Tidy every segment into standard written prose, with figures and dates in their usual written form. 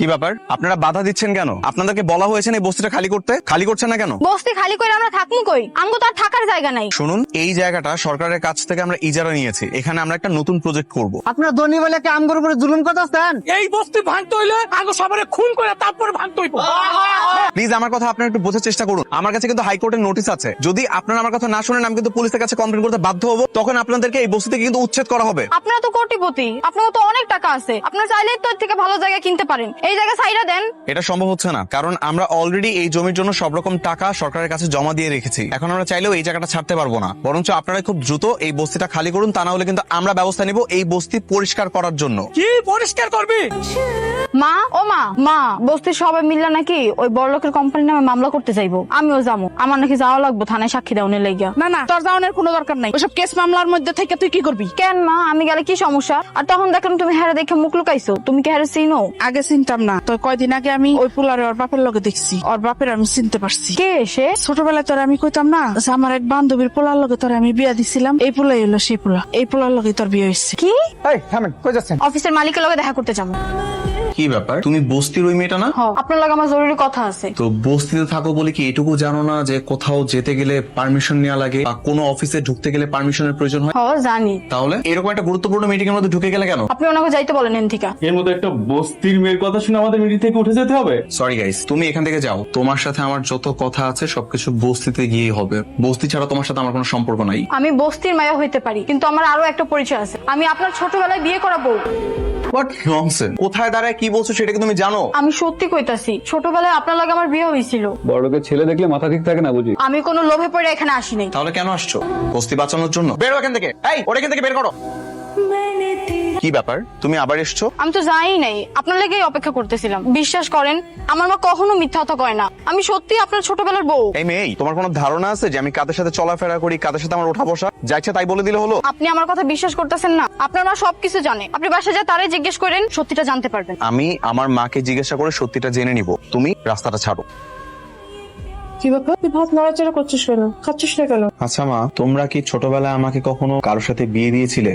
কি ব্যাপার, আপনারা বাধা দিচ্ছেন কেন? আপনাদেরকে বলা হয়েছে এই বস্তিটা খালি করতে, খালি করছেন না কেন? বস্তি খালি করে আমরা থাকবো কই? আমগো তো আর থাকার জায়গা নাই। শুনুন, এই জায়গাটা সরকারের কাছ থেকে আমরা ইজারা নিয়েছি। এখানে আমরা একটা নতুন প্রজেক্ট করব। আপনারা ধনী বলে কি আমগোর উপরে জুলুম করতেছেন? এই বস্তি ভাঙতে হইলে আগে সবারে খুন করে তারপরে ভাঙতে হইব। প্লিজ আমার কথা আপনারা একটু বোঝার চেষ্টা করুন। আমার কাছে কিন্তু হাইকোর্টের নোটিশ আছে। যদি আপনারা আমার কথা না শুনেন, আমি কিন্তু পুলিশের কাছে কমপ্লেন করতে বাধ্য হব। তখন আপনাদেরকে এই বস্তি থেকে কিন্তু উচ্ছেদ করা হবে। আপনারা তো কোটিপতি, আপনারা তো অনেক টাকা আছে, আপনারা চাইলেই তো এর থেকে ভালো জায়গা কিনতে পারেন। এই জায়গা সাইডা দেন। এটা সম্ভব হচ্ছে না, কারণ আমরা অলরেডি এই জমির জন্য সব রকম টাকা সরকারের কাছে জমা দিয়ে রেখেছি। এখন আমরা চাইলেও এই জায়গাটা ছাড়তে পারবো না। বরঞ্চ আপনারা খুব দ্রুত এই বস্তিটা খালি করুন, তা না হলে কিন্তু আমরা ব্যবস্থা নিব এই বস্তি পরিষ্কার করার জন্য। কি পরিষ্কার করবি? মা, ও মা, মা বস্তির সবাই মিললে নাকি ওই বড়লোকের কোম্পানির নামে মামলা করতে চাইবো। আমিও যাবো, আমার নাকি যাওয়া লাগবে থানায় সাক্ষী দেওয়ানের লাগিয়া। না না, তোর যাওয়ানোর কোনো দরকার নাই। ওসব কেস মামলার মধ্যে থেকে তুই কি করবি? কেন মা, আমি গেলে কি সমস্যা? আর তখন দেখলাম তুমি হেরে দেখে মুখ লুকাইছো। তুমি কি হেরে চিনো? আগে চিনতাম না, তো কয়দিন আগে আমি ওই পোলারে ওর বাপের লগে দেখছি। ওর বাপের আমি চিনতে পারছি। কে সে? ছোটবেলায় তোর আমি কইতাম না যে আমার এক বান্ধবীর পোলার লগে তোর আমি বিয়া দিছিলাম। এই পোলাই হলো সেই পোলা। এই পোলার লগে তোর বিয়ে হয়েছে। কি? এই থামেন, কই যাচ্ছেন? অফিসের মালিকের লগে দেখা করতে যাবো। কি ব্যাপার, তুমি বস্তির ওই মেয়েটা না? আপনার লগে আমার জরুরি কথা আছে। তো বস্তিতে থাকো বলে কি এটুকু জানো না যে কোথাও যেতে গেলে পারমিশন নেওয়া লাগে, বা কোনো অফিসে ঢুকতে গেলে পারমিশনের প্রয়োজন হয়? জানি। তাহলে এরকম একটা গুরুত্বপূর্ণ মিটিং এর মধ্যে ঢুকে গেলে কেন? আপনি ওনাকে যাইতে বলেন এনথিকা। এর মধ্যে একটা বস্তির মেয়ের কথা শুনে আমাদের মিটিং থেকে উঠে যেতে হবে? সরি গাইস, তুমি এখান থেকে যাও। তোমার সাথে আমার যত কথা আছে সবকিছু বস্তিতে গিয়েই হবে। বস্তি ছাড়া তোমার সাথে আমার কোনো সম্পর্ক নাই। আমি বস্তির মায়া হইতে পারি, কিন্তু আমার আরো একটা পরিচয় আছে। আমি আপনার ছোটবেলায় বিয়ে করা বউ। What nonsense! কোথায় দাঁড়ায় কি বলছো সেটা কি তুমি জানো? আমি সত্যি কইতাছি, ছোটবেলায় আপনার লগে আমার বিয়ে হয়েছিল। বড়লোকের ছেলে দেখলে মাথা ঠিক থাকে না বুঝি? আমি কোনো লোভে পড়ে এখানে আসি নাই। তাহলে কেন আসছো? বস্তি বাঁচানোর জন্য? বেরো এখান থেকে। এই, ওর এখান থেকে বের করো। কি ব্যাপার, তুমি আবার এসছো? আমি তো যাই নাই, আপনার লেগেই অপেক্ষা করতেছিলাম। বিশ্বাস করেন, আমার মা কখনো মিথ্যা কথা কয় না। আমি সত্যি আপনার ছোটবেলার বউ। এই মেয়ে, তোমার কোনো ধারণা আছে যে আমি কাদের সাথে চলাফেরা করি, কাদের সাথে আমার ওঠা বসা? যা ইচ্ছা তাই বলে দিলে হলো? আপনি আমার কথা বিশ্বাস করতেছেন না। আপনার মা সবকিছু জানে। আপনি বাসায় যা তারে জিজ্ঞেস করেন, সত্যিটা জানতে পারবেন। আমি আমার মাকে জিজ্ঞাসা করে সত্যিটা জেনে নিব। তুমি রাস্তাটা ছাড়ো। কি ব্যাপার, তুই ভাত নাড়াচাড়া করছিস কেন? খাচ্ছিস না কেন? আচ্ছা মা, তোমরা কি ছোটবেলায় আমাকে কখনো কারোর সাথে বিয়ে দিয়েছিলে?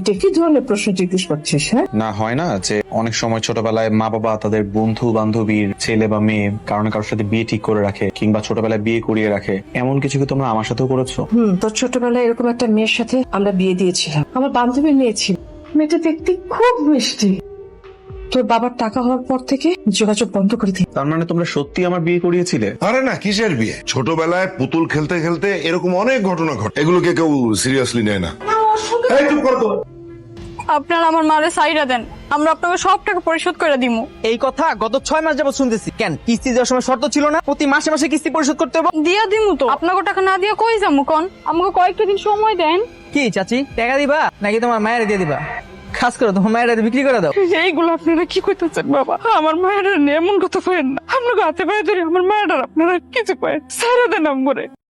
এটা কি ধরনের প্রশ্ন জিজ্ঞেস করছিস? হ্যাঁ, না, হয় না যে অনেক সময় ছোটবেলায় মা বাবা তাদের বন্ধু বান্ধবীর ছেলে বা মেয়ে কারণ কারোর সাথে বিয়ে ঠিক করে রাখে, কিংবা ছোটবেলায় বিয়ে করিয়ে রাখে। এমন কিছু কি তোমরা আমার সাথেও করেছো? তোর ছোটবেলায় এরকম একটা মেয়ের সাথে আমরা বিয়ে দিয়েছিলাম। আমার বান্ধবীর মেয়ে ছিল। মেয়েটা দেখতে খুব মিষ্টি। তোর বাবার টাকা হওয়ার পর থেকে যোগাযোগ বন্ধ করে দিই। তার মানে তোমরা সত্যি আমার বিয়ে করিয়েছিলে? আরে না, কিসের বিয়ে? ছোটবেলায় পুতুল খেলতে খেলতে এরকম অনেক ঘটনা ঘটে, এগুলোকে কেউ সিরিয়াসলি নেয় না। এই চুপ কর তো। আপনারা আমার মারে সাইডা দেন, আমরা আপনাকে সব টাকা পরিশোধ করে দিমু। এই কথা গত 6 মাস যাবত শুনতেছি। কেন, কিস্তি দেওয়ার সময় শর্ত ছিল না প্রতি মাসে মাসে কিস্তি পরিশোধ করতে হবে? দিয়া দিমু তো। আপনাকে টাকা না দিয়ে কই যামু কোন? আমাকে কয়েকটা দিন সময় দেন। কি চাচি, টাকা দিবা নাকি তোমার মায়ের দিয়ে দিবা? খাস করে তোমার মায়ের বিক্রি করে দাও। এইগুলো আপনারা কি করতেছেন বাবা? আমার মায়ের এমন কথা কইেন না। আপনাকে হাতে পায়ে ধরে আমার মায়ের আপনারা কিছু কয়েন, সারা দেন আমরে।